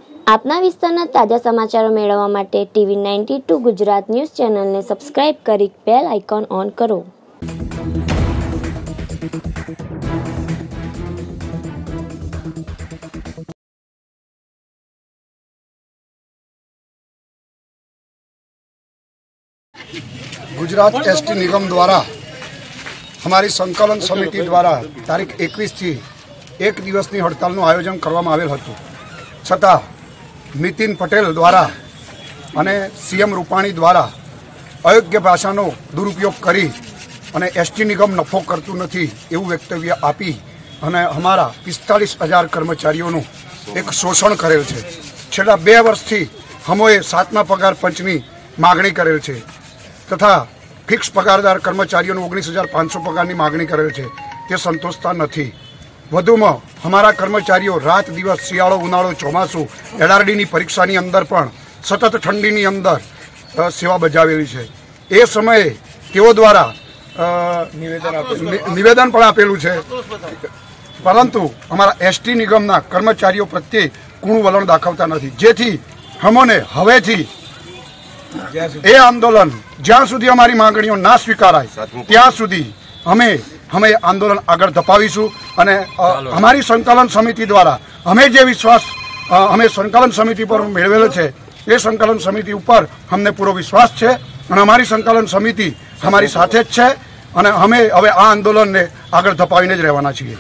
આપના વિસ્તારના તાજા સમાચારો મેળવવા માટે TV92 ગુજરાત ન્યૂઝ ચેનલને સબસ્ક્રાઇબ કરી બેલ આઇકોન ઓન કરો। गुजरात एसटी निगम द्वारा हमारी संकलन समिति द्वारा तारीख 21 थी एक दिवसनी हड़तालનું आयोजन કરવામાં આવેલ હતું। છતાં નીતિન પટેલ દ્વારા અને સીએમ રૂપાણી દ્વારા અયોગ્ય ભાષાનો દુરુપયોગ કરી અને એસટી નિગમ નફો કરતું નથી એવું વક્તવ્ય આપી અને અમારા 45,000 કર્મચારીઓનું એક શોષણ કરેલ છે। છેલ્લા 2 વર્ષથી અમોએ 7મા પગાર પંચની માગણી કરેલ છે तथा फिक्स पगारदार कर्मचारियों 19,500 पगारनी मांगणी करेल है, ते संतोषता नहीं। वधुमां हमारा कर्मचारीओ रात दिवस शियाळो उनाळो चोमासु एलआरडी परीक्षा अंदर पण सतत ठंडी अंदर सेवा बजावेली है। ए समये तेओ द्वारा निवेदन पण आपेलुं छे, परंतु अमारा एसटी निगमना कर्मचारीओ प्रत्ये कूणुं वलण दाखवता नथी, जेथी अमोने हवेथी ए आंदोलन ज्यां सुधी अमारी मांगणीओ ना स्वीकाराय त्यां सुधी अमे आंदोलन आगळ धपावीशुं अने अमारी संकलन समिति द्वारा अमे जे विश्वास अमे संकलन समिति पर मेळवेलो छे ए संकलन समिति पर अमने पूरो विश्वास छे अने अमारी संकलन समिति अमारी साथे ज छे अने अमे हवे आ आंदोलन ने आगळ धपावीने ज रहेवाना छीए।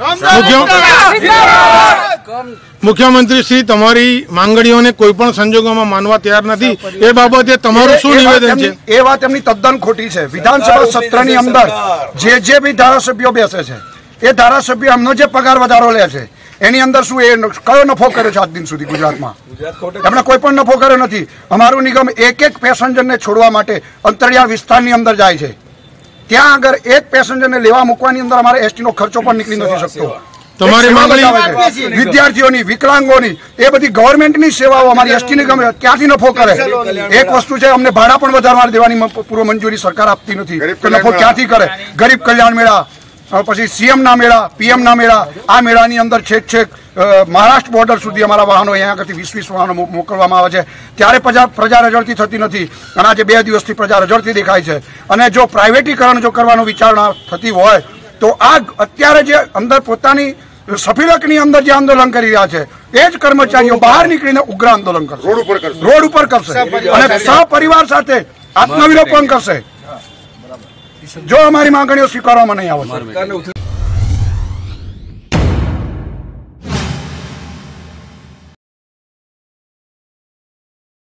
मुख्यमंत्री श्री तमारी मांगणीओने कोईपण संजोगोमां मानवा तैयार नथी, ए बाबते तमारुं शुं निवेदन छे? ए वात एमनी तद्दन खोटी छे। विधानसभा सत्रनी अंदर जे भी धारासभ्यो बेसे छे ए धारासभ्य हमनो जे पगार वधारो ले छे एनी अंदर शुं ए कयो नफो कर्यो छे आज दिन सुधी गुजरातमां? एमणे कोईपण नफो कर्यो नथी। अमारुं निगम एक पेसेंजरने छोड़वा माटे अंतरियाळ विस्तारनी अंदर जाय छे, त्यां अगर एक पेसेंजरने लेवा मूकवानी अंदर अमारे एसटी नो खर्चो पण निकળી નથી શકતો। તમારી માંગણી વિદ્યાર્થીઓની વિકલાંગોની એ બધી ગવર્મેન્ટની સેવાઓ અમારી એસટી નિગમ ક્યાંથી નફો કરે? એક વસ્તુ છે, અમને ભાડા પણ વધારવા દેવાની પૂર્વ મંજૂરી સરકાર આપતી નથી, તો નફો ક્યાંથી કરે? ગરીબ કલ્યાણ મેળા, પછી સીએમ ના મેળા, પીએમ ના મેળા, આ મેળાની અંદર છેક મહારાષ્ટ્ર બોર્ડર સુધી અમારા વાહનો અહીંયા આગળથી 20 વાહનો મોકલવામાં આવે છે, ત્યારે પ્રજા રજળતી થતી નથી અને આજે 2 દિવસથી પ્રજા રજળતી દેખાય છે। અને જો પ્રાઇવેટીકરણ જો કરવાનો વિચારણા થતી હોય તો આ અત્યારે જે અંદર પોતાની સફીલકની અંદર જે આંદોલન કરી રહ્યા છે એ જ કર્મચારીઓ બહાર નીકળીને ઉગ્ર આંદોલન કરશે, રોડ ઉપર કરશે અને સહપરિવાર સાથે આત્મવિલોપન કરશે જો અમારી માંગણીઓ સ્વીકારવામાં નહીં આવે।